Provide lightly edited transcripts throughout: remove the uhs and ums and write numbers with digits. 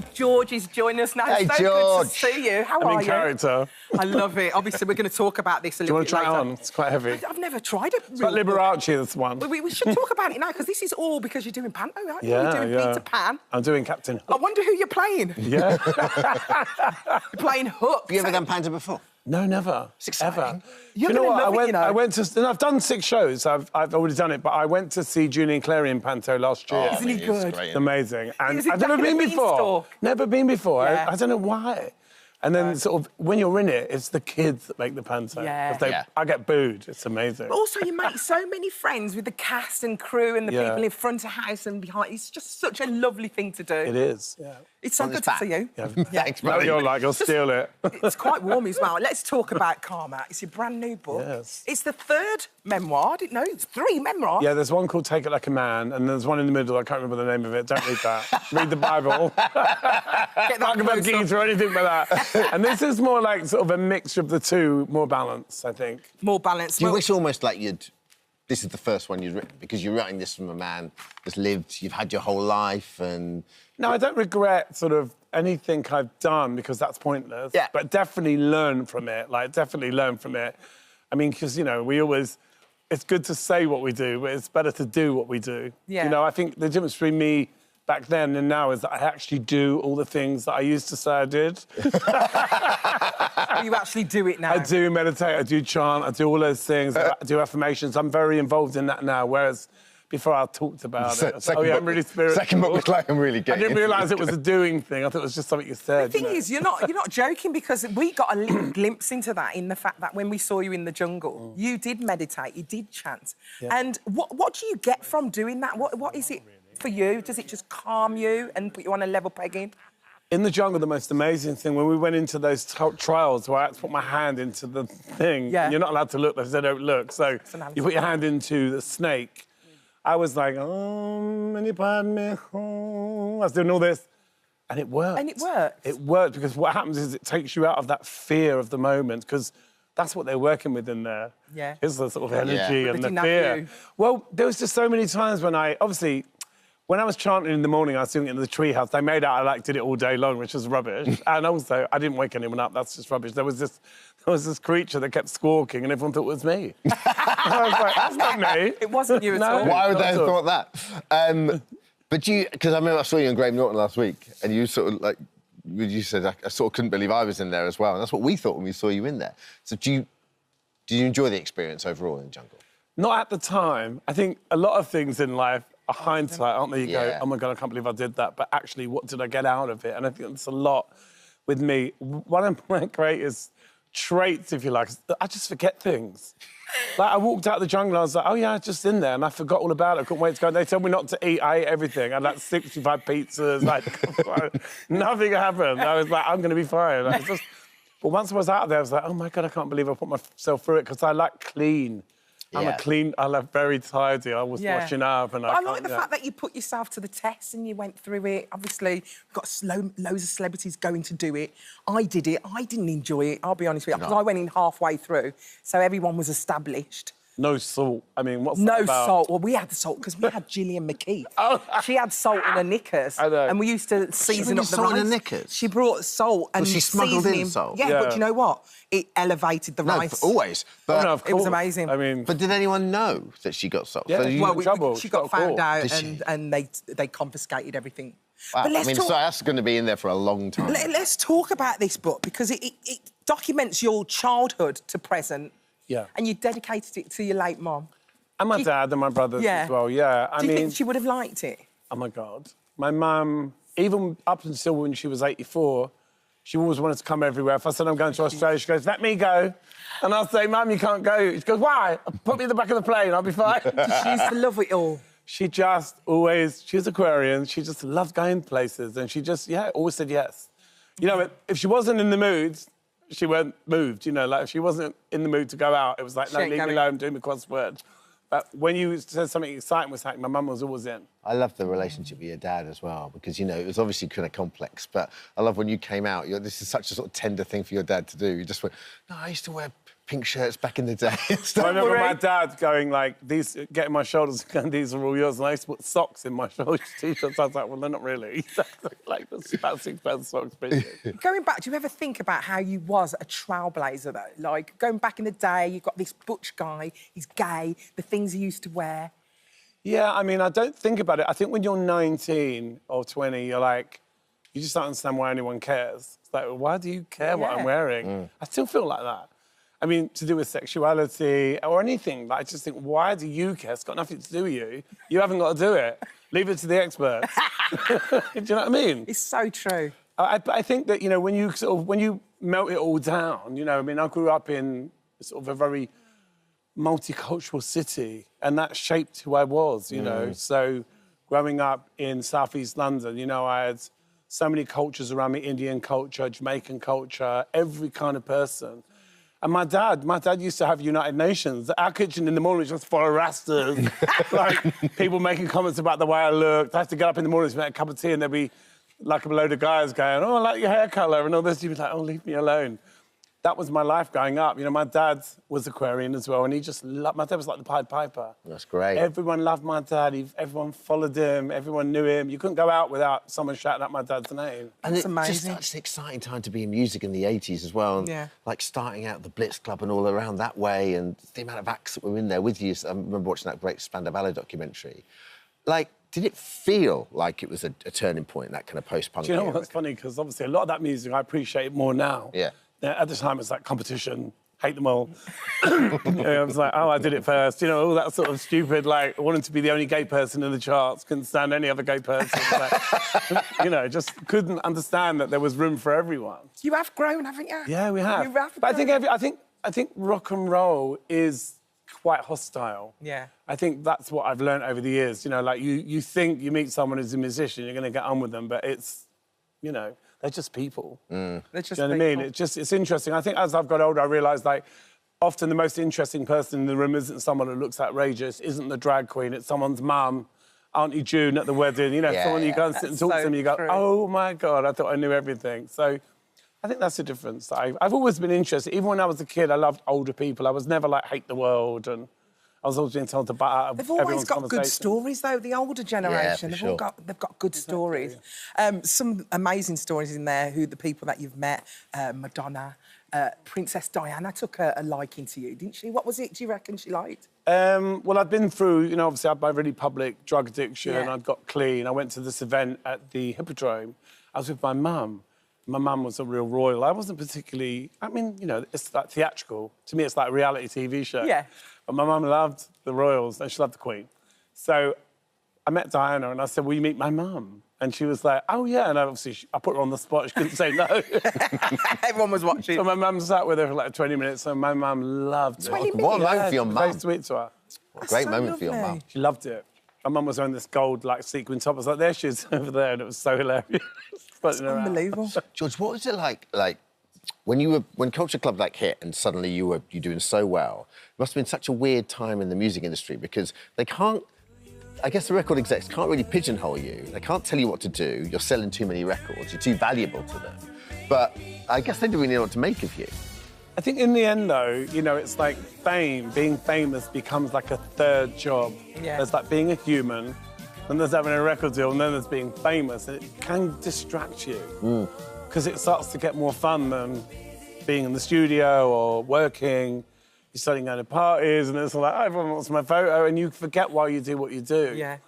Boy George is joining us now. Hey, it's so George. good to see you. How I'm are in you? character. I love it. Obviously, we're going to talk about this a Do you little want bit to try later. it on? It's quite heavy. I've never tried it. It's like Liberace, this one. We should talk about it now, because this is all because you're doing Panto, aren't you? Yeah, You're doing Peter Pan. I'm doing Captain I Hook. wonder who you're playing. Yeah. You're playing Hook. Have you ever done Panto before? No, never. Ever. You're You know gonna what? love it, you know. I went to... No, I've done 6 shows. I've already done it, but I went to see Julian Clary in Panto last year. Isn't he good? Great, It's amazing. And Is it I've never Jack been and the before. Beanstalk? Never been before. Yeah. I don't know why. And then sort of, when you're in it, it's the kids that make the Panto. Yeah. 'Cause Yeah. I get booed. It's amazing. Also, you make so many friends with the cast and crew and the Yeah. people in front of house and behind. It's just such a lovely thing to do. It is, yeah. It's so On good his to back. see you. Yeah. Thanks, No, buddy. you're like, I'll steal it. It's quite warm as well. Let's talk about Karma. It's your brand new book. Yes. It's the 3rd memoir. I didn't know. It's 3 memoirs. Yeah, there's one called Take It Like a Man, and there's one in the middle. I can't remember the name of it. Don't read that. Read the Bible. Get that Bhagavad close up. Gita or anything like that. And this is more like sort of a mixture of the two, more balanced, I think. More balanced. Do you Well, wish almost like this is the first one you'd written, because you're writing this from a man that's lived, you've had your whole life, and... No, I don't regret sort of anything I've done, because that's pointless. Yeah. But definitely learn from it. Like, definitely learn from it. I mean, because, you know, we always... It's good to say what we do, but it's better to do what we do. Yeah. You know, I think the difference between me back then and now is that I actually do all the things that I used to say I did. you actually do it now. I do meditate, I do chant, I do all those things, I do affirmations. I'm very involved in that now, whereas before I talked about it. I was like, oh, yeah, I'm really spiritual. Second book was like, I'm really I getting didn't realise it was a doing thing. I thought it was just something you said. The thing is, you're not joking, because we got a little glimpse into that in the fact that when we saw you in the jungle, you did meditate, you did chant. Yeah. And what do you get from doing that? What is it for you? Does it just calm you and put you on a level pegging? In the jungle, the most amazing thing, when we went into those trials where I had to put my hand into the thing, Yeah. and you're not allowed to look, they say don't look, so you put your hand into the snake. I was like, many pardon me, I was doing all this, and it worked. And it worked? It worked, because what happens is it takes you out of that fear of the moment, because that's what they're working with in there. Yeah. It's the sort of energy Yeah. and But didn't the that fear. you? Well, there was just so many times when obviously, when I was chanting in the morning, I was doing it in the treehouse. They made out I did it all day long, which was rubbish. And also, I didn't wake anyone up. That's just rubbish. There was this creature that kept squawking, and everyone thought it was me. I was like, that's not me. It wasn't you at No. all. Why would Not they at have all. thought that? But because I remember I saw you on Graham Norton last week, and you sort of like, you said, I sort of couldn't believe I was in there as well. And that's what we thought when we saw you in there. So did you enjoy the experience overall in the jungle? Not at the time. I think a lot of things in life are hindsight, aren't they? You Yeah. go, oh my God, I can't believe I did that. But actually, what did I get out of it? And I think that's a lot with me. One of my greatest traits, if you like, is that I just forget things. Like, I walked out of the jungle, I was like, oh yeah, I was just in there, and I forgot all about it. I couldn't wait to go. They told me not to eat. I ate everything. I had like 65 pizzas. Like, nothing happened. I was like, I'm going to be fine. Like, it's just... But once I was out there, I was like, oh my God, I can't believe I put myself through it, because I like clean. Yeah. I like very tidy. I was washing up, and I like the fact that you put yourself to the test and you went through it. Obviously, we've got loads of celebrities going to do it. I did it. I didn't enjoy it, I'll be honest with you, because I went in halfway through, so everyone was established. No salt. I mean, what's No that about? salt. Well, we had the salt because we had Gillian McKee. Oh. She had salt in her knickers. I know. And we used to season bring up the salt in rice. her knickers? She brought salt and she smuggled in seasoning. salt? Yeah, Yeah. but you know what? It elevated the No, rice. always. Oh, But, no, of It was course. amazing. I mean, but did anyone know that she got salt? Yeah, So you, Well, trouble. she She got got found caught. out Did she? and they confiscated everything. wow. But let's I mean, talk... so that's going to be in there for a long time. Let's talk about this book, because it documents your childhood to present. Yeah. And you dedicated it to your late mum. and my dad and my brothers as well, yeah. Do you think she would have liked it? Oh, my God. My mum, even up until when she was 84, she always wanted to come everywhere. If I said I'm going to Australia, she goes, let me go. And I'll say, Mum, you can't go. She goes, why? Put me in the back of the plane, I'll be fine. She used to love it all. She just always, she's Aquarian, she just loved going places, and she just, always said yes. You know, if she wasn't in the mood, she weren't moved, you know, like if she wasn't in the mood to go out, it was like, no, leave me alone, do my crossword. But when you said something exciting was happening, my mum was always in. I love the relationship with your dad as well, because, you know, it was obviously kind of complex, but I love when you came out, this is such a sort of tender thing for your dad to do. You just went, no, I used to wear pink shirts back in the day. I remember my dad going like, getting my shoulders, going, these are all yours. And I used to put socks in my shoulder t-shirts. I was like, well, they're not really. Like, that's about £6 socks. Going back, do you ever think about how you was a trailblazer, though? Like, going back in the day, you've got this butch guy, he's gay, the things he used to wear. Yeah, I mean, I don't think about it. I think when you're 19 or 20, you're like, you just don't understand why anyone cares. It's like, well, why do you care what I'm wearing? I still feel like that. I mean, to do with sexuality or anything, like, I just think, why do you care? It's got nothing to do with you. You haven't got to do it. Leave it to the experts. Do you know what I mean? It's so true. I think that, you know, when you melt it all down, you know, I mean, I grew up in sort of a very multicultural city, and that shaped who I was, you know. So growing up in Southeast London, you know, I had so many cultures around me, Indian culture, Jamaican culture, every kind of person. And my dad used to have United Nations. Our kitchen in the morning was just full of rastas. Like, people making comments about the way I looked. I had to get up in the morning to make a cup of tea, and there'd be like a load of guys going, oh, I like your hair colour, and all this. You'd be like, oh, leave me alone. That was my life growing up. You know, my dad was Aquarian as well, and he just loved... My dad was like the Pied Piper. That's great. Everyone loved my dad. Everyone followed him. Everyone knew him. You couldn't go out without someone shouting out my dad's name. And it's amazing. Just such an exciting time to be in music in the 80s as well. And, like, starting out the Blitz Club and all around that way, and the amount of acts that were in there with you. I remember watching that great Spandau Ballet documentary. Like, did it feel like it was a turning point, that kind of post-punk? Do you know what's funny? Because obviously a lot of that music I appreciate more now. Yeah. At the time, it's like competition, hate them all. I was like, oh, I did it first. You know, all that sort of stupid, like, wanting to be the only gay person in the charts, couldn't stand any other gay person. Like, you know, just couldn't understand that there was room for everyone. You have grown, haven't you? Yeah, we have. You have but I think rock and roll is quite hostile. Yeah. I think that's what I've learned over the years. You know, like, you think you meet someone who's a musician, you're going to get on with them, but it's, you know, they're just people. They're just Do you know what I mean? It's interesting. I think as I've got older, I realised, like, often the most interesting person in the room isn't someone that looks outrageous, isn't the drag queen, it's someone's mum, Auntie June at the wedding, you know, someone you go and sit and talk to them, you go, oh, my God, I thought I knew everything. So I think that's the difference. I've always been interested. Even when I was a kid, I loved older people. I was never, like, hate the world, and I was always being told to butt out of everyone's They've always got good stories, though, the older generation. Yeah, for They've got good stories. Some amazing stories in there, who the people that you've met, Madonna, Princess Diana took a liking to you, didn't she? What was it, do you reckon, she liked? Well, I'd been through, you know, obviously I had my really public drug addiction. Yeah. I'd got clean. I went to this event at the Hippodrome. I was with my mum. My mum was a real royal. I wasn't particularly... I mean, you know, it's like theatrical. To me, it's like a reality TV show. Yeah. But my mum loved the royals and she loved the Queen. So I met Diana and I said, will you meet my mum? And she was like, oh, yeah. And obviously, I put her on the spot. She couldn't say no. Everyone was watching. So my mum sat with her for like 20 minutes and my mum loved it. 20 minutes? What a moment for your mum. Very sweet to her. Great moment for your mum. She loved it. My mum was wearing this gold, like, sequin top. I was like, there she is over there, and it was so hilarious. It's unbelievable. George, what was it like when Culture Club, like, hit and suddenly you're doing so well? It must have been such a weird time in the music industry because they can't... I guess the record execs can't really pigeonhole you. They can't tell you what to do. You're selling too many records. You're too valuable to them. But I guess they didn't really know what to make of you. I think in the end, though, you know, it's like fame. Being famous becomes like a third job. Yeah. There's like being a human, then there's having a record deal, and then there's being famous. And it can distract you because it starts to get more fun than being in the studio or working. You're starting going to parties, and it's like, oh, everyone wants my photo, and you forget why you do what you do. Yeah.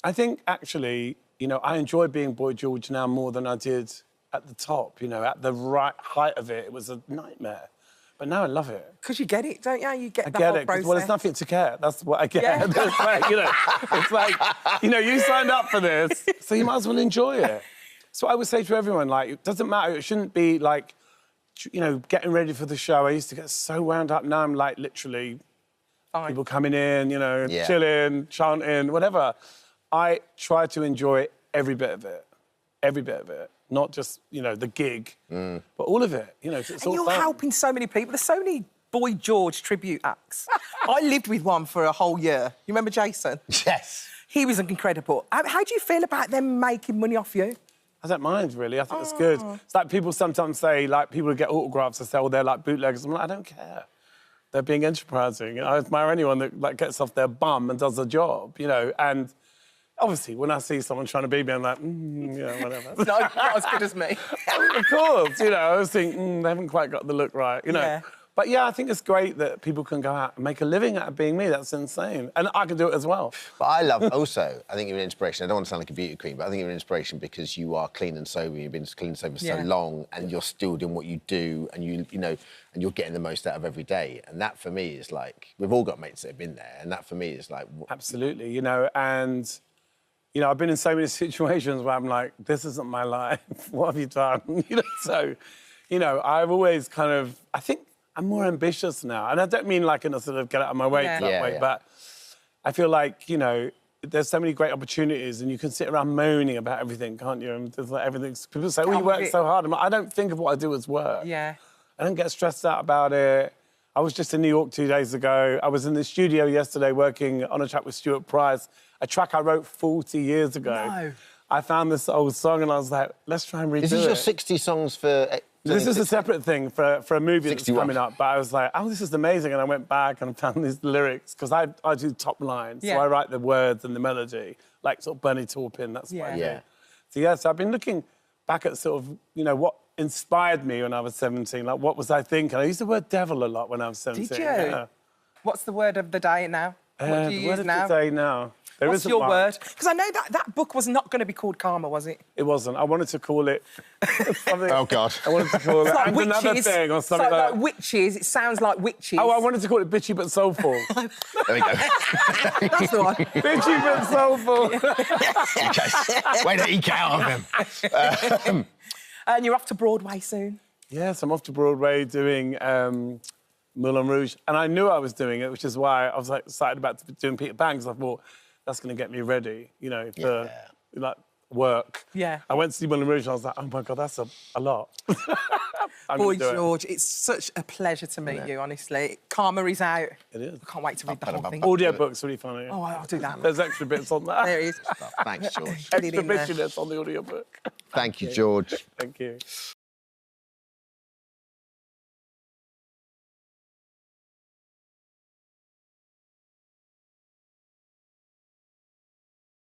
I think, actually, you know, I enjoy being Boy George now more than I did at the top. You know, at the right height of it, it was a nightmare. But now I love it. Because you get it, don't you? You get the whole whole process. Well, there's nothing to care. That's what I get. Yeah. It's like, you signed up for this, so you might as well enjoy it. So I would say to everyone, like, it doesn't matter. It shouldn't be, like, you know, getting ready for the show. I used to get so wound up. Now I'm, like, literally people coming in, you know, chilling, chanting, whatever. I try to enjoy every bit of it. Every bit of it. Not just, you know, the gig, but all of it. You know, it's all you're fun. helping so many people. There's so many Boy George tribute acts. I lived with one for a whole year. You remember Jason? Yes. He was incredible. How do you feel about them making money off you? I don't mind, really. I think it's good. It's like people sometimes say, like, people who get autographs, they say, oh, they're like bootleggers. I'm like, I don't care. They're being enterprising. I admire anyone that like gets off their bum and does a job, you know. And obviously, when I see someone trying to be me, I'm like, yeah, whatever. Not as good as me. Of course, you know. I was thinking, they haven't quite got the look right, you know. Yeah. But yeah, I think it's great that people can go out and make a living out of being me. That's insane. And I can do it as well. But I love, also, I think you're an inspiration. I don't want to sound like a beauty queen, but I think you're an inspiration because you are clean and sober. You've been clean and sober so long, and you're still doing what you do, and you know, and you're getting the most out of every day. And that, for me, is like, we've all got mates that have been there, and that, for me, is like... Absolutely, you know, and... You know, I've been in so many situations where I'm like, this isn't my life. What have you done? You know, so, you know, I've always kind of... I think I'm more ambitious now. And I don't mean like in a sort of get out of my way that way, but I feel like, you know, there's so many great opportunities and you can sit around moaning about everything, can't you? And there's like everything's... People say, oh, you work so hard. I'm like, I don't think of what I do as work. Yeah. I don't get stressed out about it. I was just in New York 2 days ago. I was in the studio yesterday working on a track with Stuart Price, a track I wrote 40 years ago. No. I found this old song and I was like, let's try and redo it. This is your 60 songs for... This is a separate thing for a movie that's 61. coming up. But I was like, oh, this is amazing. And I went back and found these lyrics, because I do top lines. So I write the words and the melody, like sort of Bernie Taupin, that's what I do. So, yeah, so I've been looking back at sort of, you know, what inspired me when I was 17. Like, what was I thinking? I used the word devil a lot when I was 17. Did you? Yeah. What's the word of the day now? What do you use now? The word of the day now. What's your word? Because I know that book was not going to be called Karma, was it? It wasn't. I wanted to call it something... Oh, God. I wanted to call it... Like and witches. another thing or something like witches. It sounds like witches. Oh, I wanted to call it bitchy but soulful. There we go. That's the one. Bitchy but soulful. Way to eke out of him. And you're off to Broadway soon. Yes, I'm off to Broadway doing Moulin Rouge. And I knew I was doing it, which is why I was like excited about doing Peter Pan, because I thought that's going to get me ready, you know, for like work. Yeah. I went to see Moulin Rouge and I was like, oh my God, that's a lot. Boy, George, it's such a pleasure to meet you, honestly. Karma is out. It is. I can't wait to read the whole thing. Audiobook's really funny. Oh, I'll do that. There's extra bits on that. There it is. Thanks, George. Put it Extra in there. bitchiness on the audiobook. Thank you, George. Thank you.